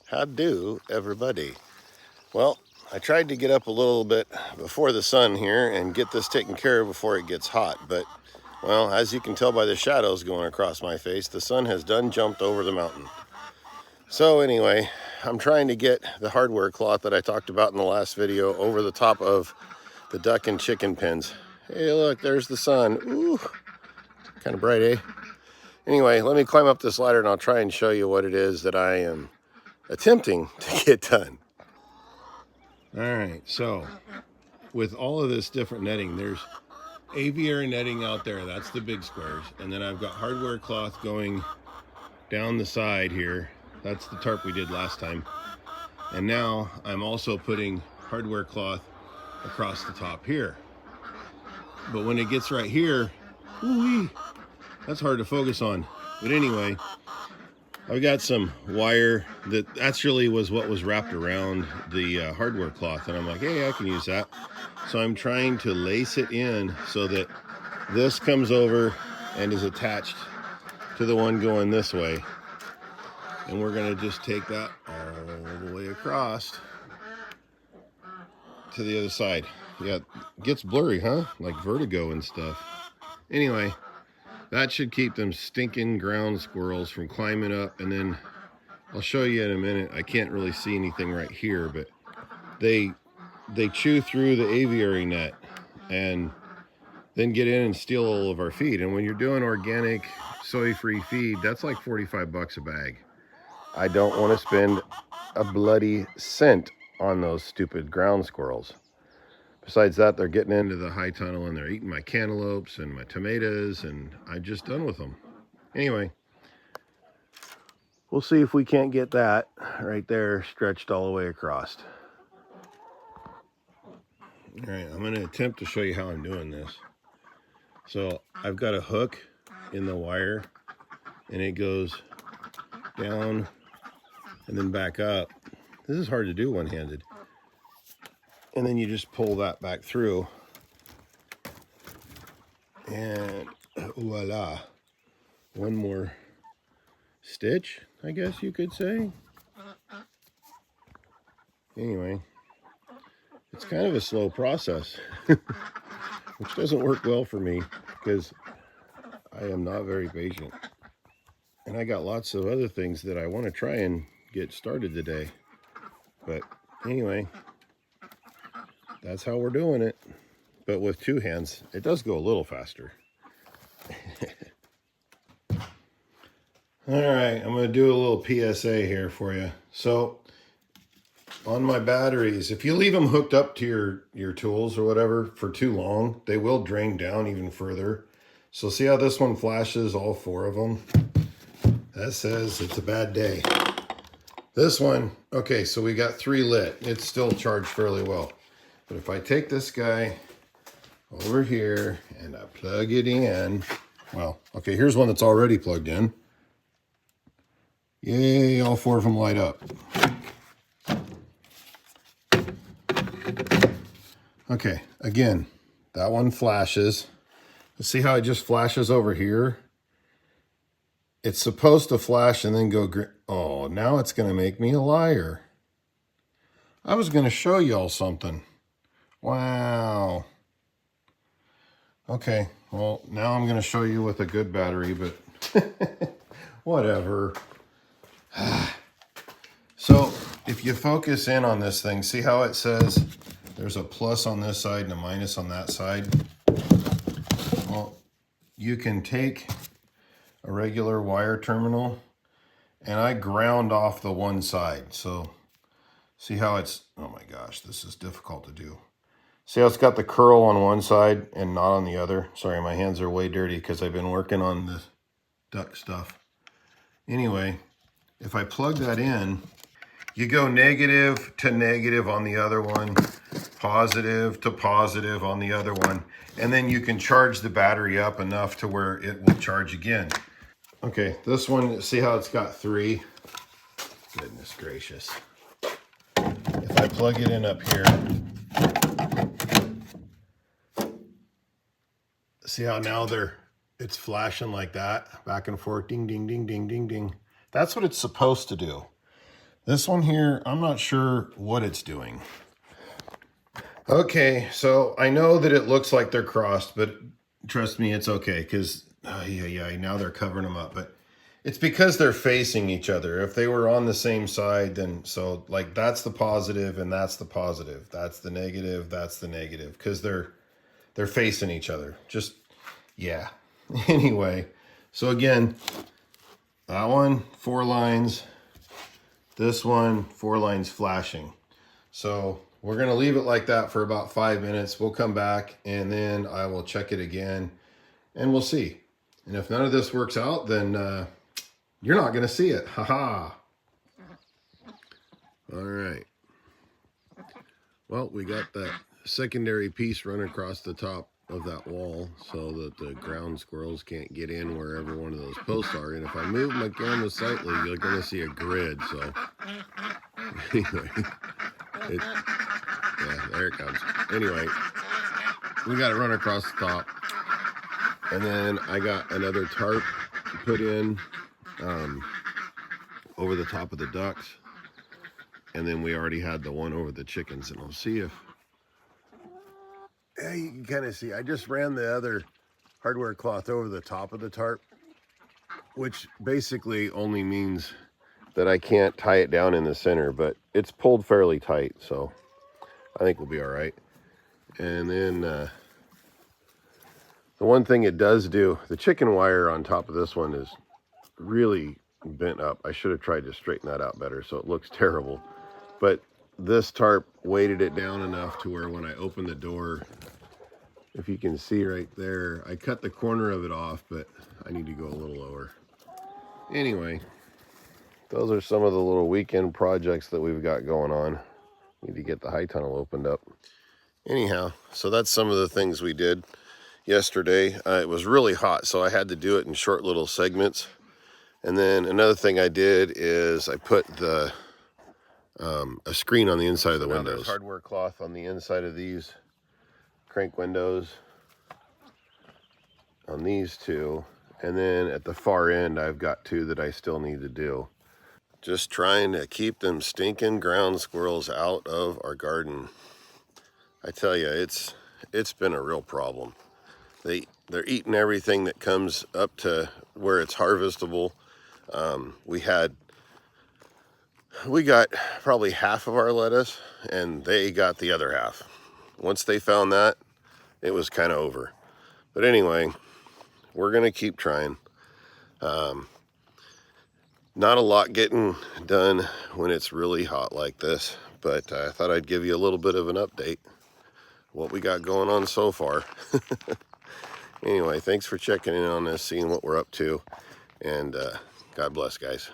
How do, everybody? Well, I tried to get up a little bit before the sun here and get this taken care of before it gets hot, but, well, as you can tell by the shadows going across my face, the sun has done jumped over the mountain. So anyway, I'm trying to get the hardware cloth that I talked about in the last video over the top of the duck and chicken pens. Hey, look, there's the sun. Ooh, kind of bright, eh? Anyway, let me climb up this ladder and I'll try and show you what it is that I am attempting to get done. All right, so with all of this different netting, there's aviary netting out there. That's the big squares. And then I've got hardware cloth going down the side here. That's the tarp we did last time. And now I'm also putting hardware cloth across the top here. But when it gets right here, ooh-wee, that's hard to focus on. But anyway, I've got some wire that actually was what was wrapped around the hardware cloth. And I'm like, hey, I can use that. So I'm trying to lace it in so that this comes over and is attached to the one going this way. And we're going to just take that all the way across to the other side. Yeah, it gets blurry, huh? Like vertigo and stuff. Anyway, that should keep them stinking ground squirrels from climbing up. And then I'll show you in a minute. I can't really see anything right here, but they chew through the aviary net and then get in and steal all of our feed. And when you're doing organic soy-free feed, that's like 45 bucks a bag. I don't want to spend a bloody cent on those stupid ground squirrels. Besides that, they're getting into the high tunnel and they're eating my cantaloupes and my tomatoes, and I'm just done with them. Anyway, we'll see if we can't get that right there stretched all the way across. All right, I'm going to attempt to show you how I'm doing this. So I've got a hook in the wire and it goes down and then back up. This is hard to do one-handed. And then you just pull that back through and voila, one more stitch, I guess you could say. Anyway, it's kind of a slow process, which doesn't work well for me because I am not very patient. And I got lots of other things that I want to try and get started today. But anyway, that's how we're doing it. But with two hands, it does go a little faster. All right, I'm going to do a little PSA here for you. So on my batteries, if you leave them hooked up to your tools or whatever for too long, they will drain down even further. So see how this one flashes, all four of them? That says it's a bad day. This one, okay, so we got 3 lit. It's still charged fairly well. But if I take this guy over here and I plug it in, well, okay, here's one that's already plugged in. Yay, all 4 of them light up. Okay, again, that one flashes. See how it just flashes over here? It's supposed to flash and then go green. Oh, now it's going to make me a liar. I was going to show y'all something. Wow. Okay, well, now I'm going to show you with a good battery, but whatever. So if you focus in on this thing, see how it says there's a plus on this side and a minus on that side? Well, you can take a regular wire terminal and I ground off the one side. So see how it's, oh my gosh, this is difficult to do. See how it's got the curl on one side and not on the other? Sorry, my hands are way dirty because I've been working on this duck stuff. Anyway, if I plug that in, you go negative to negative on the other one, positive to positive on the other one, and then you can charge the battery up enough to where it will charge again. Okay, this one, see how it's got 3? Goodness gracious. If I plug it in up here, see how now it's flashing like that, back and forth, ding, ding, ding, ding, ding, ding. That's what it's supposed to do. This one here, I'm not sure what it's doing. Okay, so I know that it looks like they're crossed, but trust me, it's okay, because now they're covering them up. But it's because they're facing each other. If they were on the same side, then so like that's the positive and that's the positive. That's the negative, that's the negative, because they're facing each other. Just, yeah. Anyway, so again, that one, 4 lines. This one, 4 lines flashing. So we're going to leave it like that for about 5 minutes. We'll come back and then I will check it again and we'll see. And if none of this works out, then you're not going to see it. Haha. All right. Well, we got that secondary piece run across the top of that wall so that the ground squirrels can't get in wherever one of those posts are. And if I move my camera slightly, you're going to see a grid. So anyway, yeah, there it comes. Anyway, we got to run across the top. And then I got another tarp put in over the top of the ducks. And then we already had the one over the chickens. And I'll see if, yeah, you can kind of see. I just ran the other hardware cloth over the top of the tarp, which basically only means that I can't tie it down in the center, but it's pulled fairly tight. So I think we'll be all right. And then the one thing it does do, the chicken wire on top of this one is really bent up. I should have tried to straighten that out better, so it looks terrible. But this tarp weighted it down enough to where when I open the door, if you can see right there, I cut the corner of it off, but I need to go a little lower. Anyway, those are some of the little weekend projects that we've got going on. Need to get the high tunnel opened up. Anyhow, so that's some of the things we did yesterday. It was really hot, so I had to do it in short little segments. And then another thing I did is I put the a screen on the inside of the windows. There's hardware cloth on the inside of these crank windows on these two. And then at the far end, I've got 2 that I still need to do. Just trying to keep them stinking ground squirrels out of our garden. I tell you, it's been a real problem. They're eating everything that comes up to where it's harvestable. We got probably half of our lettuce and they got the other half. Once they found that, it was kind of over. But anyway, we're gonna keep trying. Not a lot getting done when it's really hot like this, but I thought I'd give you a little bit of an update what we got going on so far. Anyway, thanks for checking in on this, seeing what we're up to, and God bless, guys.